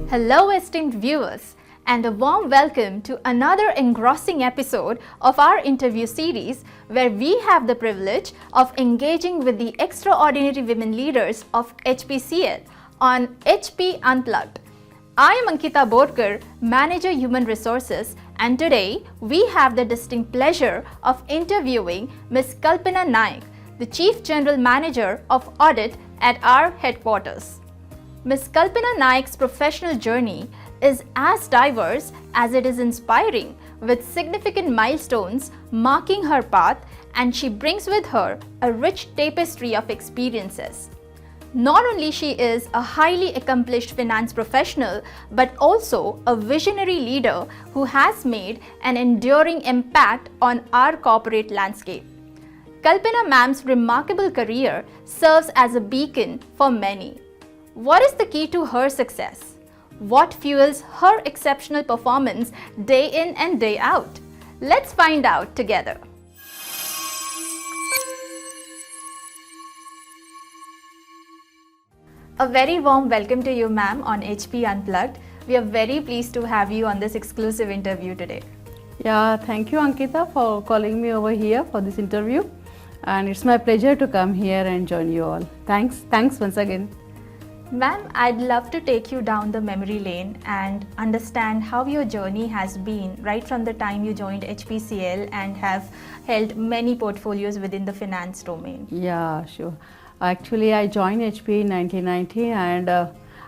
Hello esteemed viewers, and a warm welcome to another engrossing episode of our interview series where we have the privilege of engaging with the extraordinary women leaders of HPCL on HP Unplugged. I am Ankita Bodkar, Manager Human Resources, and today we have the distinct pleasure of interviewing Ms. Kalpana Naik, the Chief General Manager of Audit at our headquarters. Ms. Kalpana Naik's professional journey is as diverse as it is inspiring, with significant milestones marking her path, and she brings with her a rich tapestry of experiences. Not only she is a highly accomplished finance professional, but also a visionary leader who has made an enduring impact on our corporate landscape. Kalpana ma'am's remarkable career serves as a beacon for many. What is the key to her success? What fuels her exceptional performance day in and day out? Let's find out together. A very warm welcome to you, ma'am, on HP Unplugged. We are very pleased to have you on this exclusive interview today. Yeah, thank you, Ankita, for calling me over here for this interview. And it's my pleasure to come here and join you all. Thanks once again. Ma'am, I'd love to take you down the memory lane and understand how your journey has been right from the time you joined HPCL and have held many portfolios within the finance domain. Yeah, sure. Actually, I joined HP in 1990 and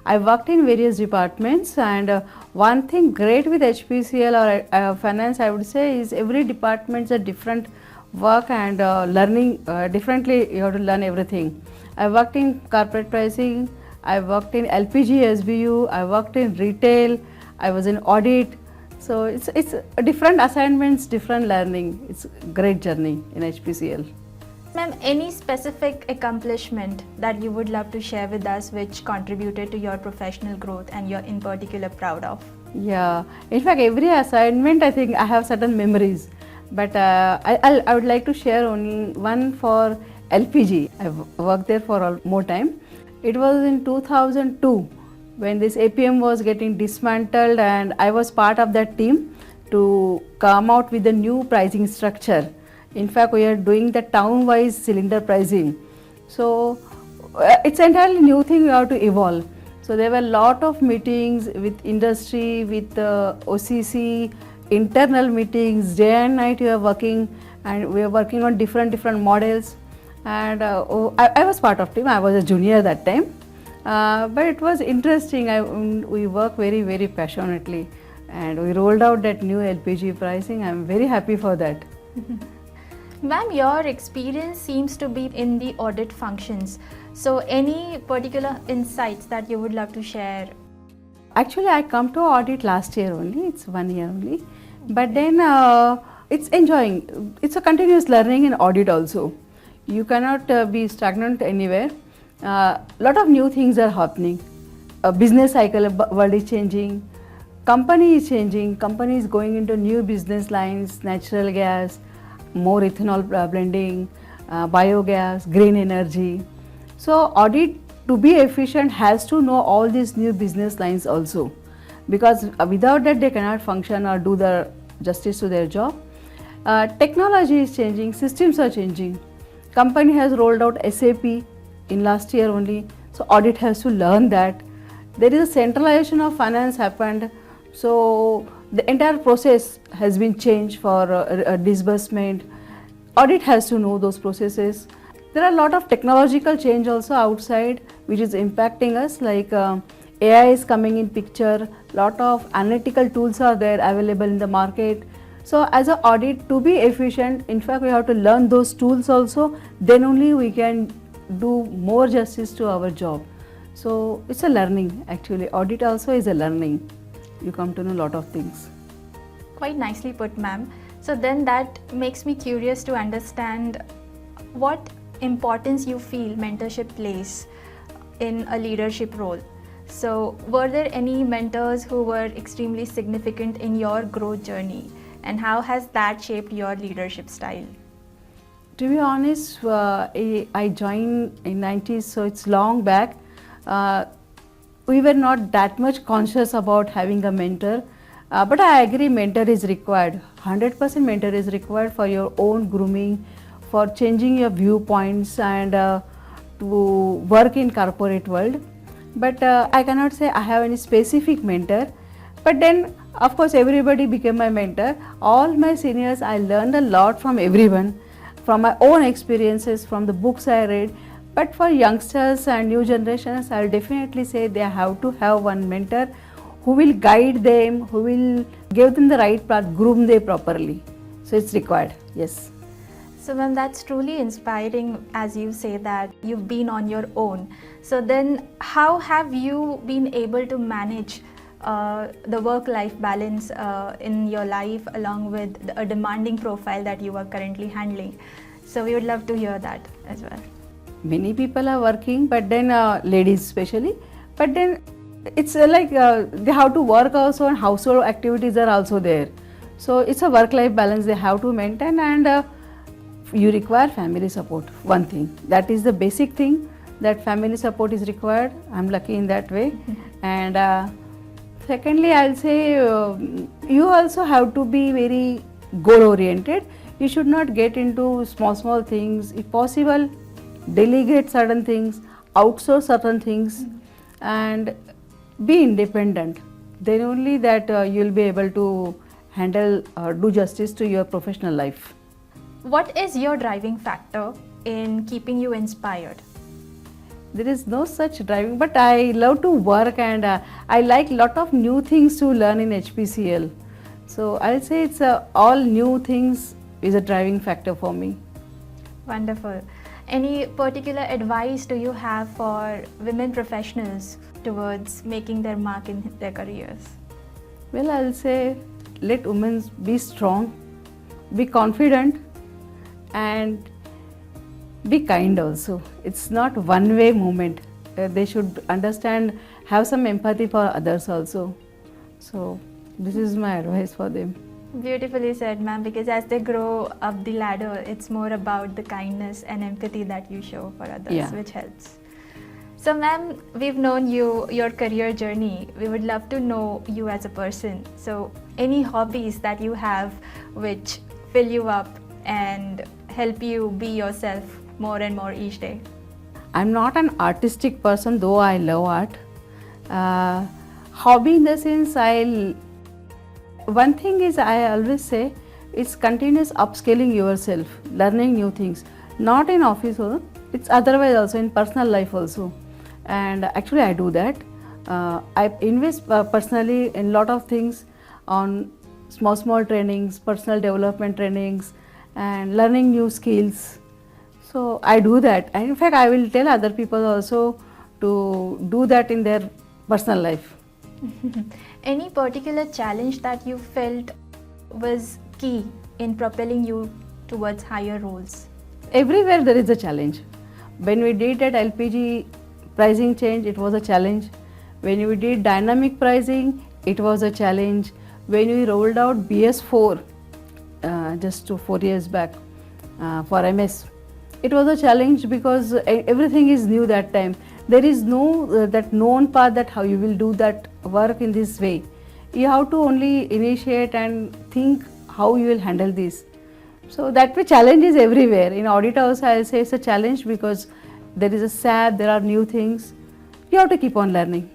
I worked in various departments, and one thing great with HPCL or finance, I would say, is every department is a different work and learning differently. You have to learn everything. I worked in corporate pricing, I worked in LPG SBU, I worked in retail, I was in audit. So it's different assignments, different learning. It's a great journey in HPCL. Ma'am, any specific accomplishment that you would love to share with us which contributed to your professional growth and you're in particular proud of? Yeah, in fact every assignment I think I have certain memories, but I would like to share only one for LPG. I've worked there for more time. It was in 2002 when this APM was getting dismantled, and I was part of that team to come out with a new pricing structure. In fact, we are doing the town-wise cylinder pricing. So it's entirely new thing we have to evolve. So there were a lot of meetings with industry, with OCC, internal meetings, day and night we are working, and we are working on different models. And I was part of team. I was a junior that time, but it was interesting. We worked very passionately, and we rolled out that new LPG pricing. I'm very happy for that. Ma'am, your experience seems to be in the audit functions. So any particular insights that you would love to share? Actually, I come to audit last year only. It's 1 year only, but then it's enjoying. It's a continuous learning in audit also. You cannot be stagnant anywhere. Lot of new things are happening. Business cycle world is changing. Company is changing. Company is going into new business lines, natural gas, more ethanol blending, biogas, green energy. So audit, to be efficient, has to know all these new business lines also, because without that they cannot function or do the justice to their job. Technology is changing, systems are changing. Company has rolled out SAP in last year only, so audit has to learn that. There is a centralization of finance happened, so the entire process has been changed for disbursement. Audit has to know those processes. There are a lot of technological change also outside which is impacting us, like AI is coming in picture, lot of analytical tools are there available in the market. So as an audit, to be efficient, in fact we have to learn those tools also, then only we can do more justice to our job. So it's a learning actually. Audit also is a learning. You come to know a lot of things. Quite nicely put, ma'am. So then that makes me curious to understand what importance you feel mentorship plays in a leadership role. So were there any mentors who were extremely significant in your growth journey, and how has that shaped your leadership style? To be honest, I joined in 90s, so it's long back. we were not that much conscious about having a mentor. But I agree, mentor is required. 100% mentor is required for your own grooming, for changing your viewpoints, and to work in corporate world. But I cannot say I have any specific mentor. But then, of course, everybody became my mentor. All my seniors, I learned a lot from everyone, from my own experiences, from the books I read. But for youngsters and new generations, I'll definitely say they have to have one mentor who will guide them, who will give them the right path, groom them properly. So it's required, yes. So ma'am, that's truly inspiring as you say that you've been on your own. So then how have you been able to manage the work-life balance in your life along with a demanding profile that you are currently handling? So we would love to hear that as well. Many people are working, but then ladies especially, but then it's like they have to work also, and household activities are also there. So it's a work-life balance they have to maintain, and you require family support. One thing, that is the basic thing, that family support is required. I'm lucky in that way. And secondly, I'll say you also have to be very goal-oriented. You should not get into small things. If possible, delegate certain things, outsource certain things, and be independent. Then only that you'll be able to handle, do justice to your professional life. What is your driving factor in keeping you inspired? There is no such driving, but I love to work, and I like lot of new things to learn in HPCL. So I'll say it's all new things is a driving factor for me. Wonderful. Any particular advice do you have for women professionals towards making their mark in their careers? Well, I'll say let women be strong, be confident, and be kind also. It's not one-way movement. They should understand, have some empathy for others also. So this is my advice for them. Beautifully said, ma'am, because as they grow up the ladder, it's more about the kindness and empathy that you show for others, which helps. So ma'am, we've known you, your career journey. We would love to know you as a person. So any hobbies that you have which fill you up and help you be yourself more and more each day? I'm not an artistic person, though I love art. Hobby in the sense, one thing is I always say, it's continuous upscaling yourself, learning new things. Not in office also, it's otherwise also in personal life also. And actually I do that. I invest personally in lot of things on small trainings, personal development trainings, and learning new skills. So I do that, and in fact I will tell other people also to do that in their personal life. Any particular challenge that you felt was key in propelling you towards higher roles? Everywhere there is a challenge. When we did that LPG pricing change, it was a challenge. When we did dynamic pricing, it was a challenge. When we rolled out BS4 just 4 years back for MS, it was a challenge because everything is new that time. There is no that known path that how you will do that work in this way. You have to only initiate and think how you will handle this. So that way challenge is everywhere. In audit also I will say it's a challenge because there is a SAP, there are new things. You have to keep on learning.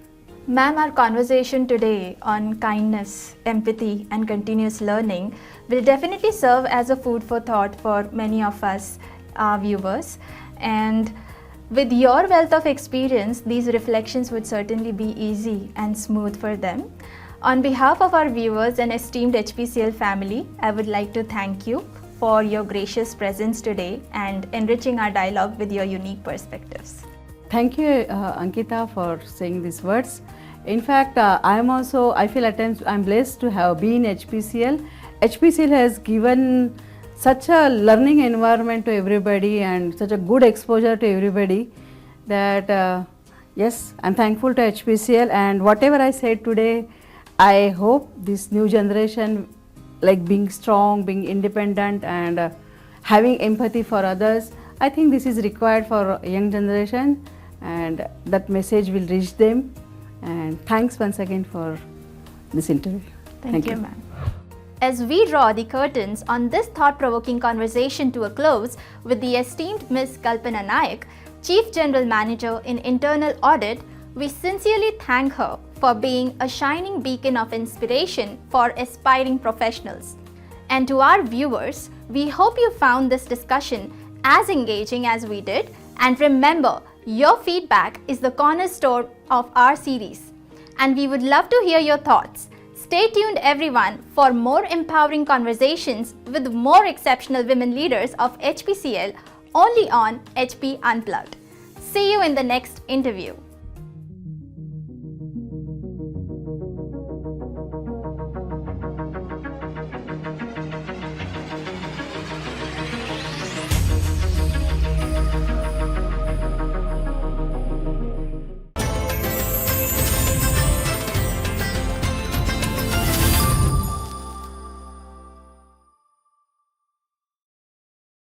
Ma'am, our conversation today on kindness, empathy and continuous learning will definitely serve as a food for thought for many of us, our viewers. And with your wealth of experience, these reflections would certainly be easy and smooth for them. On behalf of our viewers and esteemed HPCL family, I would like to thank you for your gracious presence today and enriching our dialogue with your unique perspectives. Thank you, Ankita, for saying these words. In fact, I feel at times I'm blessed to have been HPCL. HPCL has given such a learning environment to everybody and such a good exposure to everybody that yes, I'm thankful to HPCL, and whatever I said today, I hope this new generation, like being strong, being independent and having empathy for others, I think this is required for a young generation, and that message will reach them. And thanks once again for this interview. Thank you, ma'am. As we draw the curtains on this thought-provoking conversation to a close with the esteemed Ms. Kalpana Naik, Chief General Manager in Internal Audit, we sincerely thank her for being a shining beacon of inspiration for aspiring professionals. And to our viewers, we hope you found this discussion as engaging as we did. And remember, your feedback is the cornerstone of our series. And we would love to hear your thoughts. Stay tuned, everyone, for more empowering conversations with more exceptional women leaders of HPCL only on HP Unplugged. See you in the next interview.